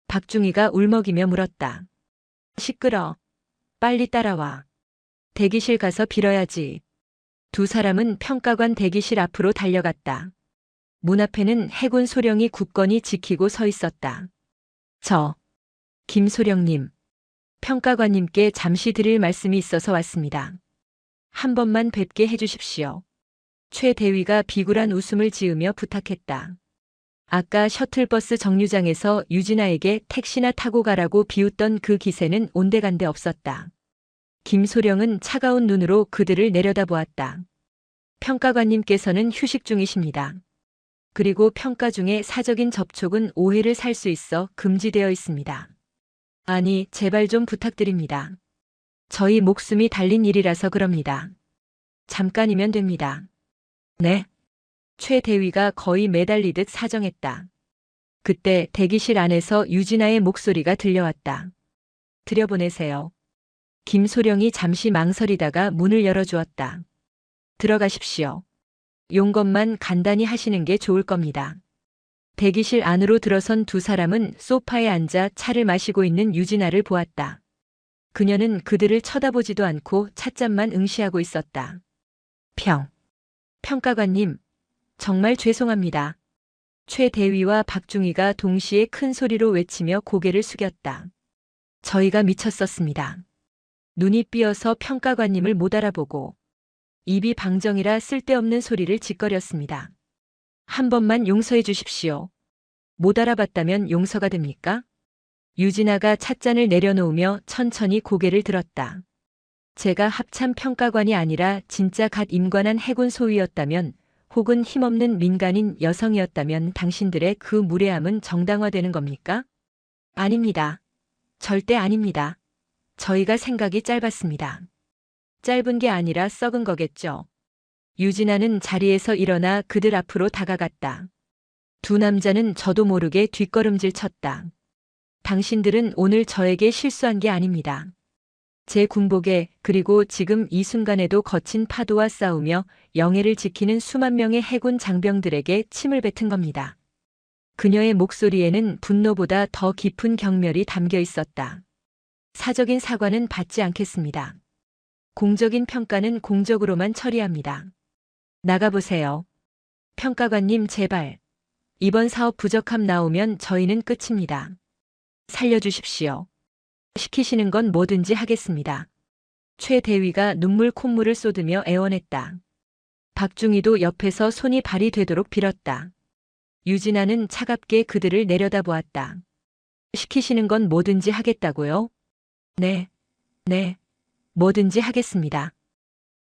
박중희가 울먹이며 물었다. 시끄러. 빨리 따라와. 대기실 가서 빌어야지. 두 사람은 평가관 대기실 앞으로 달려갔다. 문 앞에는 해군 소령이 굳건히 지키고 서 있었다. 김소령님. 평가관님께 잠시 드릴 말씀이 있어서 왔습니다. 한 번만 뵙게 해주십시오. 최 대위가 비굴한 웃음을 지으며 부탁했다. 아까 셔틀버스 정류장에서 유진아에게 택시나 타고 가라고 비웃던 그 기세는 온데간데 없었다. 김소령은 차가운 눈으로 그들을 내려다보았다. 평가관님께서는 휴식 중이십니다. 그리고 평가 중에 사적인 접촉은 오해를 살 수 있어 금지되어 있습니다. 아니, 제발 좀 부탁드립니다. 저희 목숨이 달린 일이라서 그럽니다. 잠깐이면 됩니다. 네? 최 대위가 거의 매달리듯 사정했다. 그때 대기실 안에서 유진아의 목소리가 들려왔다. 들여보내세요. 김소령이 잠시 망설이다가 문을 열어주었다. 들어가십시오. 용건만 간단히 하시는 게 좋을 겁니다. 대기실 안으로 들어선 두 사람은 소파에 앉아 차를 마시고 있는 유진아를 보았다. 그녀는 그들을 쳐다보지도 않고 찻잔만 응시하고 있었다. 평가관님, 정말 죄송합니다. 최 대위와 박중희가 동시에 큰 소리로 외치며 고개를 숙였다. 저희가 미쳤었습니다. 눈이 삐어서 평가관님을 못 알아보고 입이 방정이라 쓸데없는 소리를 짓거렸습니다. 한 번만 용서해 주십시오. 못 알아봤다면 용서가 됩니까? 유진아가 찻잔을 내려놓으며 천천히 고개를 들었다. 제가 합참 평가관이 아니라 진짜 갓 임관한 해군 소위였다면 혹은 힘없는 민간인 여성이었다면 당신들의 그 무례함은 정당화되는 겁니까? 아닙니다. 절대 아닙니다. 저희가 생각이 짧았습니다. 짧은 게 아니라 썩은 거겠죠. 유진아는 자리에서 일어나 그들 앞으로 다가갔다. 두 남자는 저도 모르게 뒷걸음질 쳤다. 당신들은 오늘 저에게 실수한 게 아닙니다. 제 군복에 그리고 지금 이 순간에도 거친 파도와 싸우며 영해를 지키는 수만 명의 해군 장병들에게 침을 뱉은 겁니다. 그녀의 목소리에는 분노보다 더 깊은 경멸이 담겨 있었다. 사적인 사과는 받지 않겠습니다. 공적인 평가는 공적으로만 처리합니다. 나가보세요. 평가관님 제발. 이번 사업 부적합 나오면 저희는 끝입니다. 살려주십시오. 시키시는 건 뭐든지 하겠습니다. 최 대위가 눈물 콧물을 쏟으며 애원했다. 박중희도 옆에서 손이 발이 되도록 빌었다. 유진아는 차갑게 그들을 내려다보았다. 시키시는 건 뭐든지 하겠다고요? 네, 뭐든지 하겠습니다.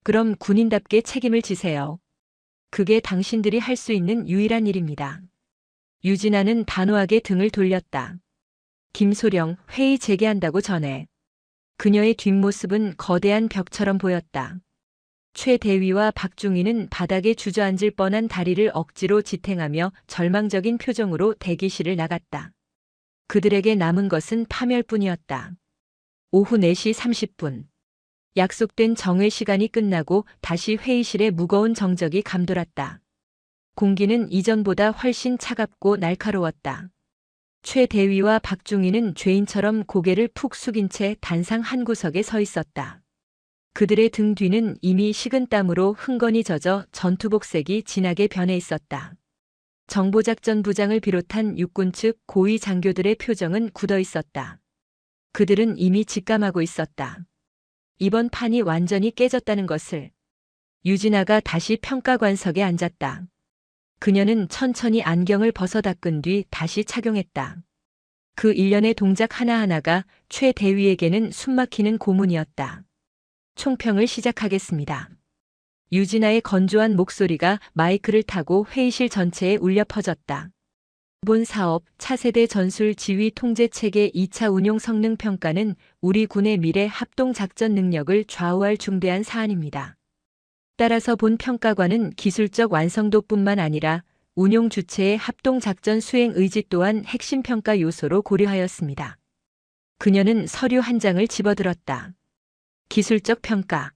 그럼 군인답게 책임을 지세요. 그게 당신들이 할 수 있는 유일한 일입니다. 유진아는 단호하게 등을 돌렸다. 김소령, 회의 재개한다고 전해. 그녀의 뒷모습은 거대한 벽처럼 보였다. 최 대위와 박중희는 바닥에 주저앉을 뻔한 다리를 억지로 지탱하며 절망적인 표정으로 대기실을 나갔다. 그들에게 남은 것은 파멸뿐이었다. 오후 4시 30분. 약속된 정회 시간이 끝나고 다시 회의실에 무거운 정적이 감돌았다. 공기는 이전보다 훨씬 차갑고 날카로웠다. 최 대위와 박중희는 죄인처럼 고개를 푹 숙인 채 단상 한 구석에 서 있었다. 그들의 등 뒤는 이미 식은 땀으로 흥건히 젖어 전투복색이 진하게 변해 있었다. 정보작전부장을 비롯한 육군 측 고위 장교들의 표정은 굳어 있었다. 그들은 이미 직감하고 있었다. 이번 판이 완전히 깨졌다는 것을. 유진아가 다시 평가관석에 앉았다. 그녀는 천천히 안경을 벗어 닦은 뒤 다시 착용했다. 그 일련의 동작 하나하나가 최 대위에게는 숨막히는 고문이었다. 총평을 시작하겠습니다. 유진아의 건조한 목소리가 마이크를 타고 회의실 전체에 울려 퍼졌다. 본 사업 차세대 전술 지휘 통제 체계 2차 운용 성능 평가는 우리 군의 미래 합동 작전 능력을 좌우할 중대한 사안입니다. 따라서 본 평가관은 기술적 완성도뿐만 아니라 운용 주체의 합동 작전 수행 의지 또한 핵심 평가 요소로 고려하였습니다. 그녀는 서류 한 장을 집어들었다. 기술적 평가.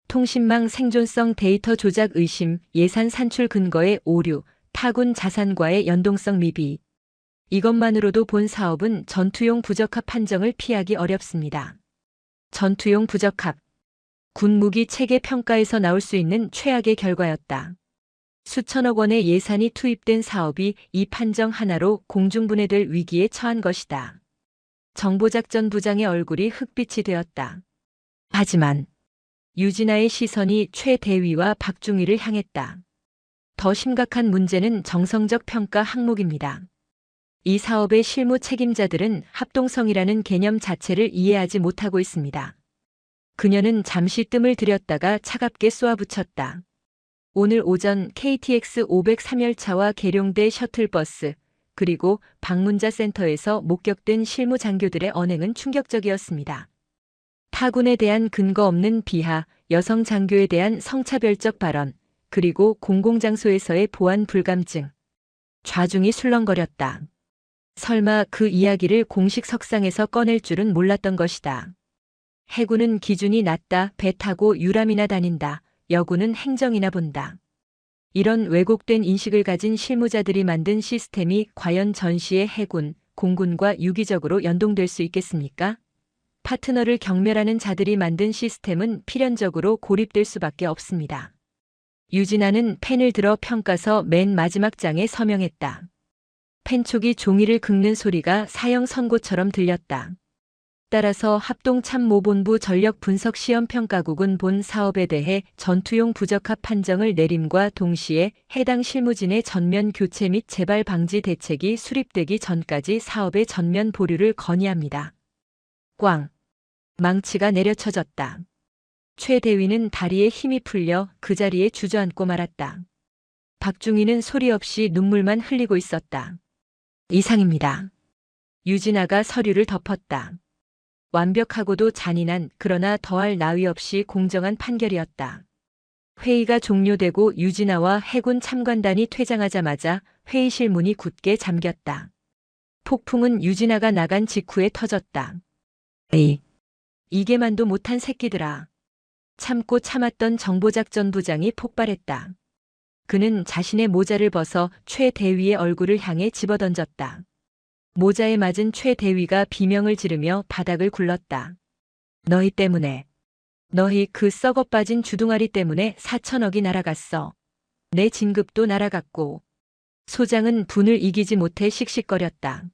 통신망 생존성 데이터 조작 의심, 예산 산출 근거의 오류, 타군 자산과의 연동성 미비. 이것만으로도 본 사업은 전투용 부적합 판정을 피하기 어렵습니다. 전투용 부적합. 군무기 체계 평가에서 나올 수 있는 최악의 결과였다. 수천억 원의 예산이 투입된 사업이 이 판정 하나로 공중분해될 위기에 처한 것이다. 정보작전부장의 얼굴이 흑빛이 되었다. 하지만 유진아의 시선이 최 대위와 박중희를 향했다. 더 심각한 문제는 정성적 평가 항목입니다. 이 사업의 실무 책임자들은 합동성이라는 개념 자체를 이해하지 못하고 있습니다. 그녀는 잠시 뜸을 들였다가 차갑게 쏘아붙였다. 오늘 오전 KTX 503열차와 계룡대 셔틀버스, 그리고 방문자 센터에서 목격된 실무 장교들의 언행은 충격적이었습니다. 타군에 대한 근거 없는 비하, 여성 장교에 대한 성차별적 발언, 그리고 공공장소에서의 보안 불감증. 좌중이 술렁거렸다. 설마 그 이야기를 공식 석상에서 꺼낼 줄은 몰랐던 것이다. 해군은 기준이 낮다, 배 타고 유람이나 다닌다, 여군은 행정이나 본다. 이런 왜곡된 인식을 가진 실무자들이 만든 시스템이 과연 전시의 해군, 공군과 유기적으로 연동될 수 있겠습니까? 파트너를 경멸하는 자들이 만든 시스템은 필연적으로 고립될 수밖에 없습니다. 유진아는 펜을 들어 평가서 맨 마지막 장에 서명했다. 펜촉이 종이를 긁는 소리가 사형 선고처럼 들렸다. 따라서 합동참모본부 전력분석시험평가국은 본 사업에 대해 전투용 부적합 판정을 내림과 동시에 해당 실무진의 전면 교체 및 재발 방지 대책이 수립되기 전까지 사업의 전면 보류를 건의합니다. 꽝. 망치가 내려쳐졌다. 최 대위는 다리에 힘이 풀려 그 자리에 주저앉고 말았다. 박중희는 소리 없이 눈물만 흘리고 있었다. 이상입니다. 유진아가 서류를 덮었다. 완벽하고도 잔인한 그러나 더할 나위 없이 공정한 판결이었다. 회의가 종료되고 유진아와 해군 참관단이 퇴장하자마자 회의실 문이 굳게 잠겼다. 폭풍은 유진아가 나간 직후에 터졌다. 이게만도 못한 새끼들아. 참고 참았던 정보작전부장이 폭발했다. 그는 자신의 모자를 벗어 최 대위의 얼굴을 향해 집어던졌다. 모자에 맞은 최 대위가 비명을 지르며 바닥을 굴렀다. 너희 때문에. 너희 그 썩어 빠진 주둥아리 때문에 4천억이 날아갔어. 내 진급도 날아갔고. 소장은 분을 이기지 못해 씩씩거렸다.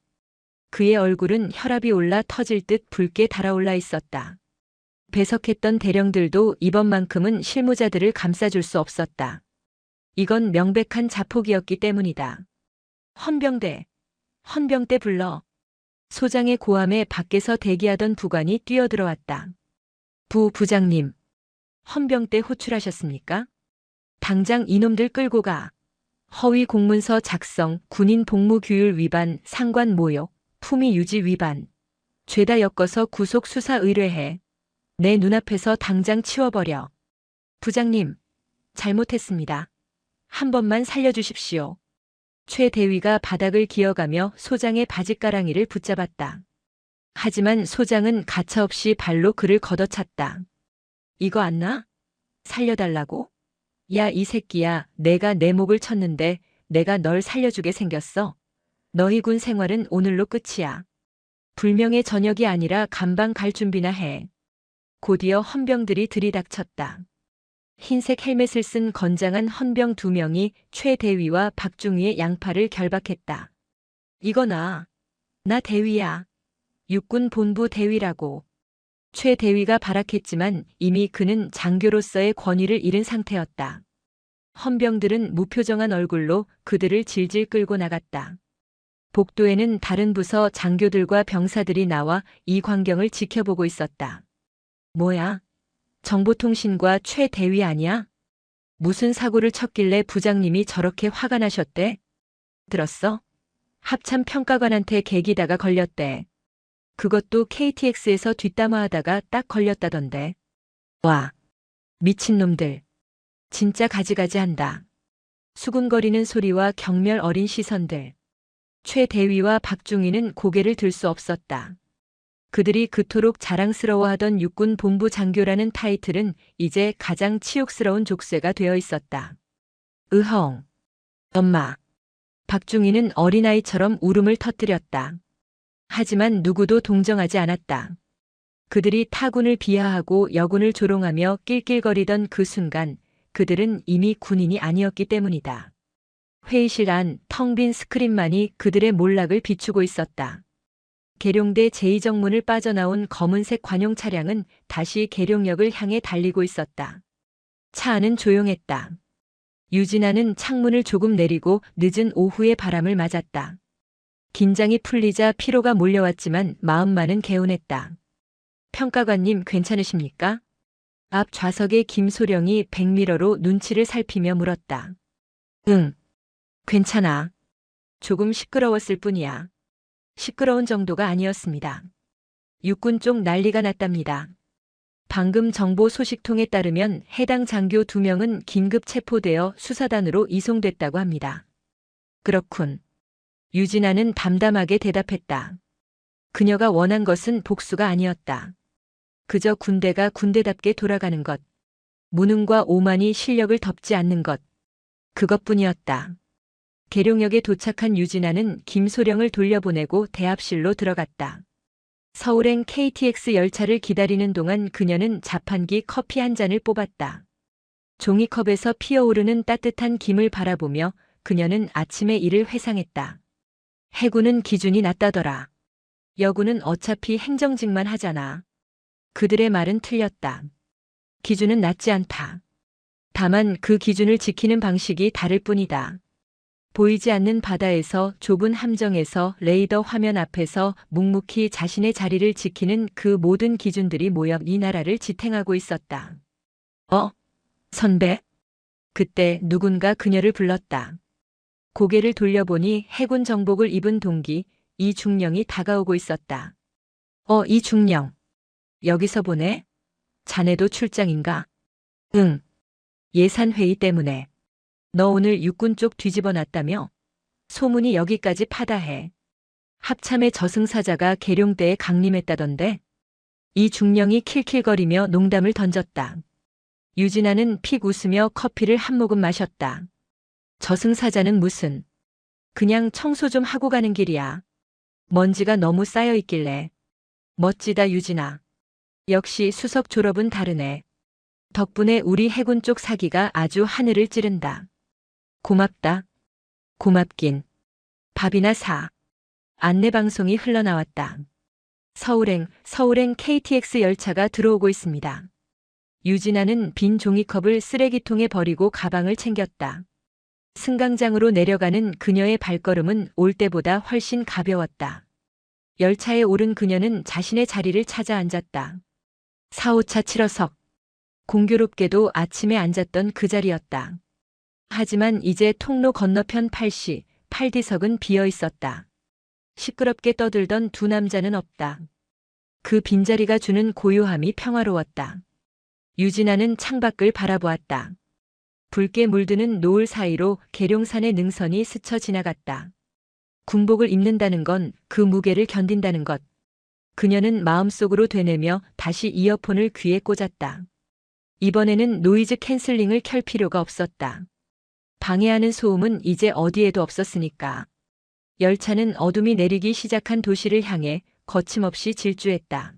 그의 얼굴은 혈압이 올라 터질 듯 붉게 달아올라 있었다. 배석했던 대령들도 이번만큼은 실무자들을 감싸줄 수 없었다. 이건 명백한 자폭이었기 때문이다. 헌병대 불러. 소장의 고함에 밖에서 대기하던 부관이 뛰어들어왔다. 부장님, 헌병대 호출하셨습니까? 당장 이놈들 끌고 가. 허위 공문서 작성, 군인 복무규율 위반, 상관 모욕, 품위 유지 위반. 죄다 엮어서 구속 수사 의뢰해. 내 눈앞에서 당장 치워버려. 부장님, 잘못했습니다. 한 번만 살려주십시오. 최 대위가 바닥을 기어가며 소장의 바짓가랑이를 붙잡았다. 하지만 소장은 가차없이 발로 그를 걷어찼다. 이거 안 나? 살려달라고? 야, 이 새끼야, 내가 내 목을 쳤는데 내가 널 살려주게 생겼어. 너희 군 생활은 오늘로 끝이야. 불명의 저녁이 아니라 감방 갈 준비나 해. 곧이어 헌병들이 들이닥쳤다. 흰색 헬멧을 쓴 건장한 헌병 2명이 최 대위와 박중희의 양팔을 결박했다. 이거 나 대위야. 육군 본부 대위라고. 최 대위가 발악했지만 이미 그는 장교로서의 권위를 잃은 상태였다. 헌병들은 무표정한 얼굴로 그들을 질질 끌고 나갔다. 복도에는 다른 부서 장교들과 병사들이 나와 이 광경을 지켜보고 있었다. 뭐야? 정보통신과 최 대위 아니야? 무슨 사고를 쳤길래 부장님이 저렇게 화가 나셨대? 들었어? 합참 평가관한테 개기다가 걸렸대. 그것도 KTX에서 뒷담화하다가 딱 걸렸다던데. 와, 미친놈들. 진짜 가지가지 한다. 수군거리는 소리와 경멸 어린 시선들. 최 대위와 박중희는 고개를 들 수 없었다. 그들이 그토록 자랑스러워하던 육군 본부 장교라는 타이틀은 이제 가장 치욕스러운 족쇄가 되어 있었다. 으헝. 엄마. 박중희는 어린아이처럼 울음을 터뜨렸다. 하지만 누구도 동정하지 않았다. 그들이 타군을 비하하고 여군을 조롱하며 낄낄거리던 그 순간 그들은 이미 군인이 아니었기 때문이다. 회의실 안 텅 빈 스크린만이 그들의 몰락을 비추고 있었다. 계룡대 제2정문을 빠져나온 검은색 관용 차량은 다시 계룡역을 향해 달리고 있었다. 차 안은 조용했다. 유진아는 창문을 조금 내리고 늦은 오후의 바람을 맞았다. 긴장이 풀리자 피로가 몰려왔지만 마음만은 개운했다. 평가관님 괜찮으십니까? 앞 좌석의 김소령이 백미러로 눈치를 살피며 물었다. 응, 괜찮아. 조금 시끄러웠을 뿐이야. 시끄러운 정도가 아니었습니다. 육군 쪽 난리가 났답니다. 방금 정보 소식통에 따르면 해당 장교 2명은 긴급 체포되어 수사단으로 이송됐다고 합니다. 그렇군. 유진아는 담담하게 대답했다. 그녀가 원한 것은 복수가 아니었다. 그저 군대가 군대답게 돌아가는 것. 무능과 오만이 실력을 덮지 않는 것. 그것뿐이었다. 계룡역에 도착한 유진아는 김소령을 돌려보내고 대합실로 들어갔다. 서울행 KTX 열차를 기다리는 동안 그녀는 자판기 커피 한 잔을 뽑았다. 종이컵에서 피어오르는 따뜻한 김을 바라보며 그녀는 아침의 일을 회상했다. 해군은 기준이 낮다더라. 여군은 어차피 행정직만 하잖아. 그들의 말은 틀렸다. 기준은 낮지 않다. 다만 그 기준을 지키는 방식이 다를 뿐이다. 보이지 않는 바다에서 좁은 함정에서 레이더 화면 앞에서 묵묵히 자신의 자리를 지키는 그 모든 기준들이 모여 이 나라를 지탱하고 있었다. 선배? 그때 누군가 그녀를 불렀다. 고개를 돌려보니 해군 정복을 입은 동기 이중령이 다가오고 있었다. 이중령. 여기서 보네? 자네도 출장인가? 응. 예산회의 때문에. 너 오늘 육군 쪽 뒤집어 놨다며? 소문이 여기까지 파다해. 합참의 저승사자가 계룡대에 강림했다던데? 이중령이 킬킬거리며 농담을 던졌다. 유진아는 픽 웃으며 커피를 한 모금 마셨다. 저승사자는 무슨. 그냥 청소 좀 하고 가는 길이야. 먼지가 너무 쌓여 있길래. 멋지다 유진아. 역시 수석 졸업은 다르네. 덕분에 우리 해군 쪽 사기가 아주 하늘을 찌른다. 고맙다. 고맙긴. 밥이나 사. 안내방송이 흘러나왔다. 서울행 KTX 열차가 들어오고 있습니다. 유진아는 빈 종이컵을 쓰레기통에 버리고 가방을 챙겼다. 승강장으로 내려가는 그녀의 발걸음은 올 때보다 훨씬 가벼웠다. 열차에 오른 그녀는 자신의 자리를 찾아 앉았다. 4호차 7호석. 공교롭게도 아침에 앉았던 그 자리였다. 하지만 이제 통로 건너편 8시, 8D석은 비어 있었다. 시끄럽게 떠들던 두 남자는 없다. 그 빈자리가 주는 고요함이 평화로웠다. 유진아는 창밖을 바라보았다. 붉게 물드는 노을 사이로 계룡산의 능선이 스쳐 지나갔다. 군복을 입는다는 건 그 무게를 견딘다는 것. 그녀는 마음속으로 되뇌며 다시 이어폰을 귀에 꽂았다. 이번에는 노이즈 캔슬링을 켤 필요가 없었다. 방해하는 소음은 이제 어디에도 없었으니까. 열차는 어둠이 내리기 시작한 도시를 향해 거침없이 질주했다.